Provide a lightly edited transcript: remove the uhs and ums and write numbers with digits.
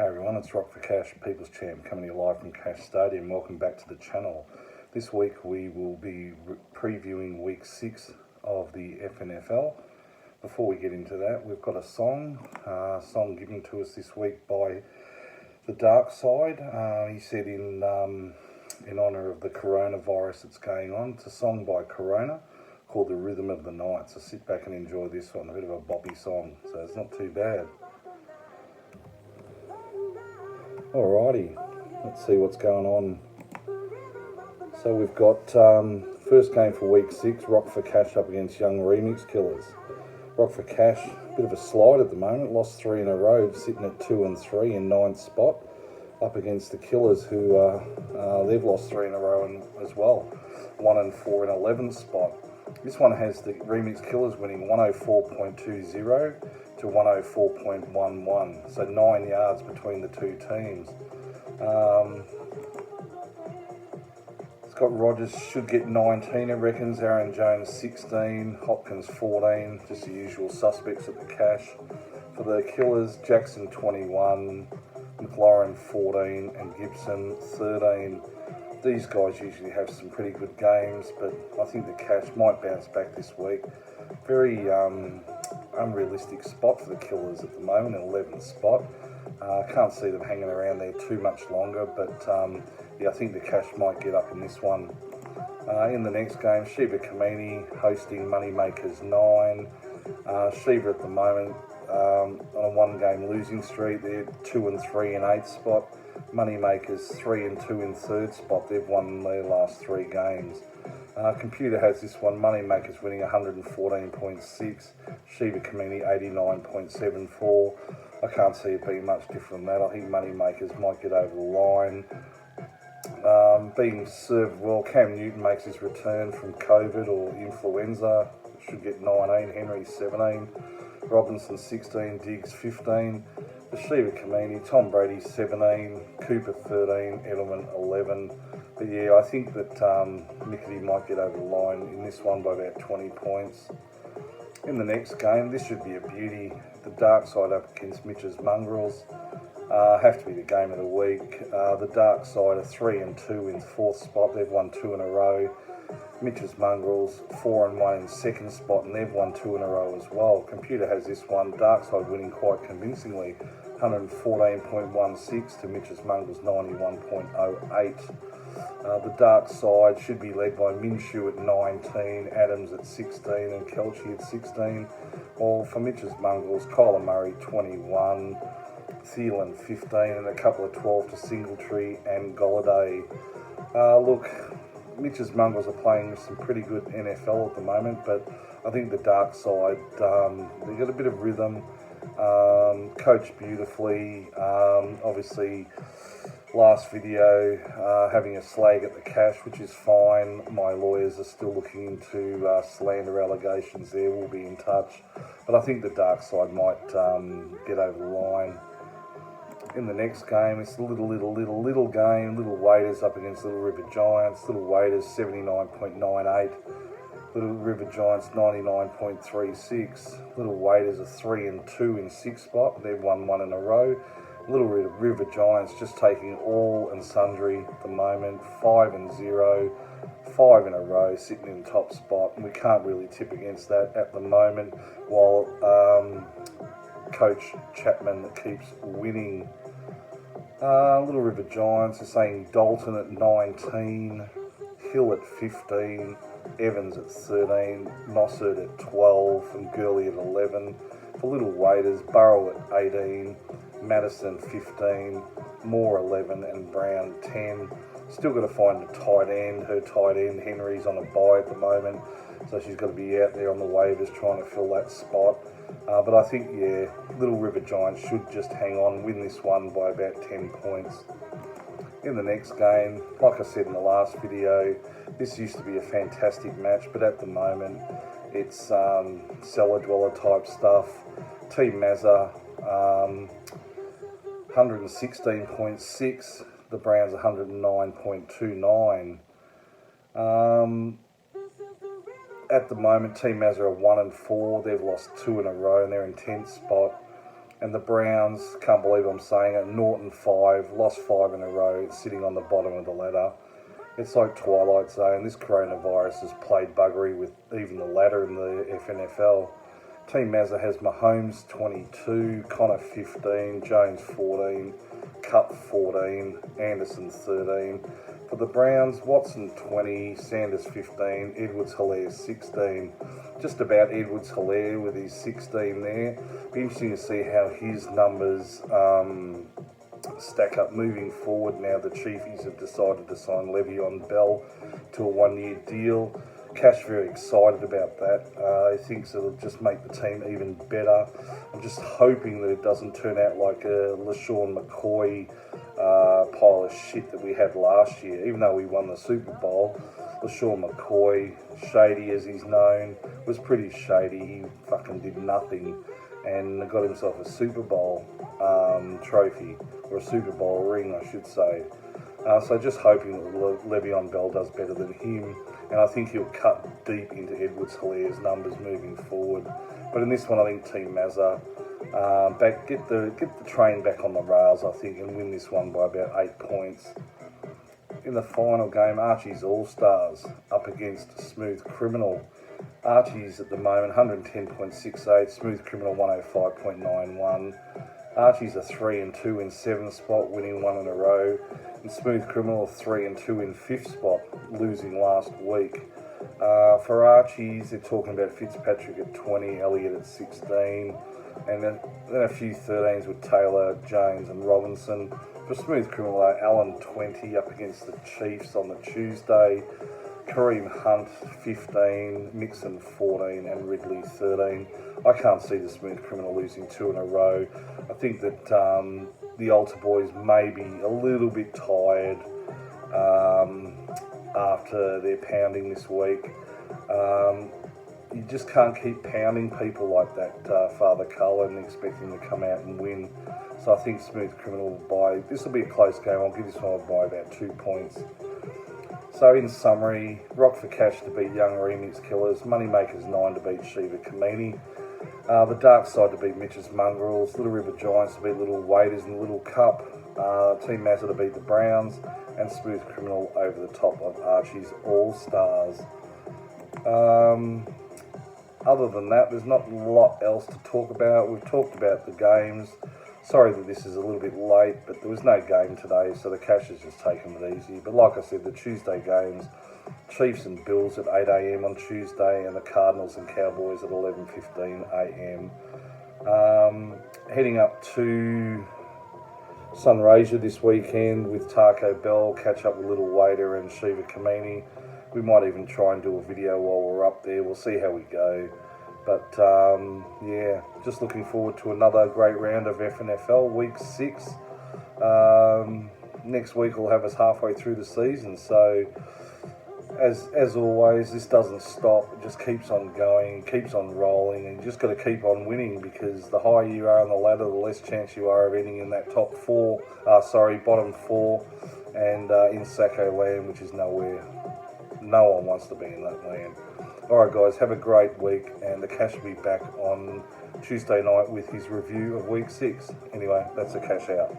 Hey everyone, it's Rock for Cash, People's Champ, coming to you live from Cash Stadium. Welcome back to the channel. This week we will be previewing week 6 of the FNFL. Before we get into that, we've got a song given to us this week by The Dark Side. He said in honour of the coronavirus that's going on. It's a song by Corona called The Rhythm of the Night. So sit back and enjoy this one, a bit of a boppy song, so it's not too bad. Alrighty, let's see what's going on. So we've got first game for week 6, Rock for Cash up against Young Remix Killers. Rock for Cash, bit of a slide at the moment, lost 3 in a row, sitting at 2 and 3 in 9th spot, up against the Killers who they've lost 3 in a row as well, 1 and 4 in 11th spot. This one has the Remix Killers winning 104.20 to 104.11, so 9 yards between the two teams. Scott Rogers should get 19, it reckons. Aaron Jones 16, Hopkins 14, just the usual suspects at the cash. For the Killers, Jackson 21, McLaurin 14 and Gibson 13. These guys usually have some pretty good games, but I think the cash might bounce back this week. Very unrealistic spot for the Killers at the moment, 11th spot. Can't see them hanging around there too much longer, but yeah, I think the cash might get up in this one. In the next game, Sheba Kamini hosting Moneymakers 9. Sheba at the moment on a 1-game losing streak. They're 2 and 3 in 8th spot. Moneymakers 3 and 2 in 3rd spot. They've won their last 3 games. Computer has this one, Moneymakers winning 114.6, Sheba Kamini 89.74. I can't see it being much different than that. I think Moneymakers might get over the line. Being served well, Cam Newton makes his return from COVID or influenza, should get 19, Henry 17, Robinson 16, Diggs 15. The Sheba Kamini, Tom Brady 17, Cooper 13, Edelman 11. But yeah, I think that Nickety might get over the line in this one by about 20 points. In the next game, this should be a beauty. The Dark Side up against Mitch's Mongrels. Have to be the game of the week. The Dark Side are 3 and 2 in 4th spot. They've won 2 in a row. Mitch's Mongrels 4 and 1 in 2nd spot, and they've won 2 in a row as well. Computer has this one, Dark Side winning quite convincingly, 114.16 to Mitch's Mongrels 91.08. The Dark Side should be led by Minshew at 19, Adams at 16 and Kelce at 16. While for Mitch's Mongrels, Kyler Murray 21, Thielen 15 and a couple of 12 to Singletary and Golladay. Look, Mitch's Mongrels are playing with some pretty good NFL at the moment, but I think the Dark Side, they've got a bit of rhythm, coached beautifully. Obviously, last video, having a slag at the cash, which is fine. My lawyers are still looking into slander allegations there. We'll be in touch. But I think the Dark Side might get over the line. In the next game, it's a little game. Little Waiters up against Little River Giants. Little Waiters 79.98. Little River Giants 99.36. Little Waiters are 3 and 2 in 6th spot. They've won 1 in a row. Little River Giants just taking all and sundry at the moment. 5 and 0. 5 in a row, sitting in top spot. And we can't really tip against that at the moment, while Coach Chapman keeps winning. Little River Giants are saying Dalton at 19, Hill at 15, Evans at 13, Mossad at 12 and Gurley at 11. For Little Waiters, Burrow at 18, Madison 15, Moore 11 and Brown 10. Still got to find a tight end. Her tight end, Henry's on a bye at the moment, so she's got to be out there on the waivers trying to fill that spot. But I think, yeah, Little River Giants should just hang on, win this one by about 10 points. In the next game, like I said in the last video, this used to be a fantastic match, but at the moment it's cellar dweller type stuff. Team Mazza, 116.6, the Browns 109.29. At the moment, Team Mazza are 1 and 4. They've lost 2 in a row and they're in 10th spot. And the Browns, can't believe I'm saying it, Norton 5, lost 5 in a row, sitting on the bottom of the ladder. It's like Twilight Zone. This coronavirus has played buggery with even the ladder in the FNFL. Team Mazza has Mahomes 22, Connor 15, Jones 14, Cup 14, Anderson 13. For the Browns, Watson 20, Sanders 15, Edwards-Helaire 16. Just about Edwards-Helaire with his 16 there. Be interesting to see how his numbers stack up moving forward now the Chiefies have decided to sign Le'Veon Bell to a one-year deal. Cash very excited about that. He thinks it'll just make the team even better. I'm just hoping that it doesn't turn out like a LaShawn McCoy pile of shit that we had last year. Even though we won the Super Bowl, LaShawn McCoy, shady as he's known, was pretty shady. He fucking did nothing and got himself a Super Bowl trophy, or a Super Bowl ring, I should say. So just hoping that Le'Veon Bell does better than him, and I think he'll cut deep into Edwards-Helaire's numbers moving forward. But in this one, I think Team Mazza get the train back on the rails, I think, and win this one by about 8 points. In the final game, Archie's All-Stars up against Smooth Criminal. Archie's at the moment 110.68, Smooth Criminal 105.91. Archie's a 3-2 in 7th spot, winning 1 in a row. And Smooth Criminal 3-2 in 5th spot, losing last week. For Archie's, they're talking about Fitzpatrick at 20, Elliott at 16, and then a few 13s with Taylor, Jones and Robinson. For Smooth Criminal, Allen 20 up against the Chiefs on the Tuesday. Kareem Hunt 15, Mixon 14 and Ridley 13. I can't see the Smooth Criminal losing 2 in a row. I think that the Altar Boys may be a little bit tired after their pounding this week. You just can't keep pounding people like that, Father Cullen, expecting to come out and win. So I think Smooth Criminal will this will be a close game. I'll give this one by about 2 points. So in summary, Rock for Cash to beat Young Remix Killers, Moneymakers 9 to beat Shiva Kamini, the Dark Side to beat Mitch's Mongrels, Little River Giants to beat Little Waiters in the Little Cup, Team Mazza to beat the Browns, and Smooth Criminal over the top of Archie's All-Stars. Other than that, there's not a lot else to talk about. We've talked about the games. Sorry that this is a little bit late, but there was no game today, so the cash has just taken it easy. But like I said, the Tuesday games, Chiefs and Bills at 8 a.m. on Tuesday, and the Cardinals and Cowboys at 11:15 a.m. Heading up to Sunraysia this weekend with Taco Bell, catch up with Little Waiter and Shiva Kamini. We might even try and do a video while we're up there. We'll see how we go. But yeah, just looking forward to another great round of FNFL, week 6. Next week will have us halfway through the season. So as always, this doesn't stop. It just keeps on going, keeps on rolling, and you just got to keep on winning, because the higher you are on the ladder, the less chance you are of ending in that bottom 4, and in Sacco land, which is nowhere. No one wants to be in that land. Alright guys, have a great week, and the Cash will be back on Tuesday night with his review of week 6. Anyway, that's a Cash out.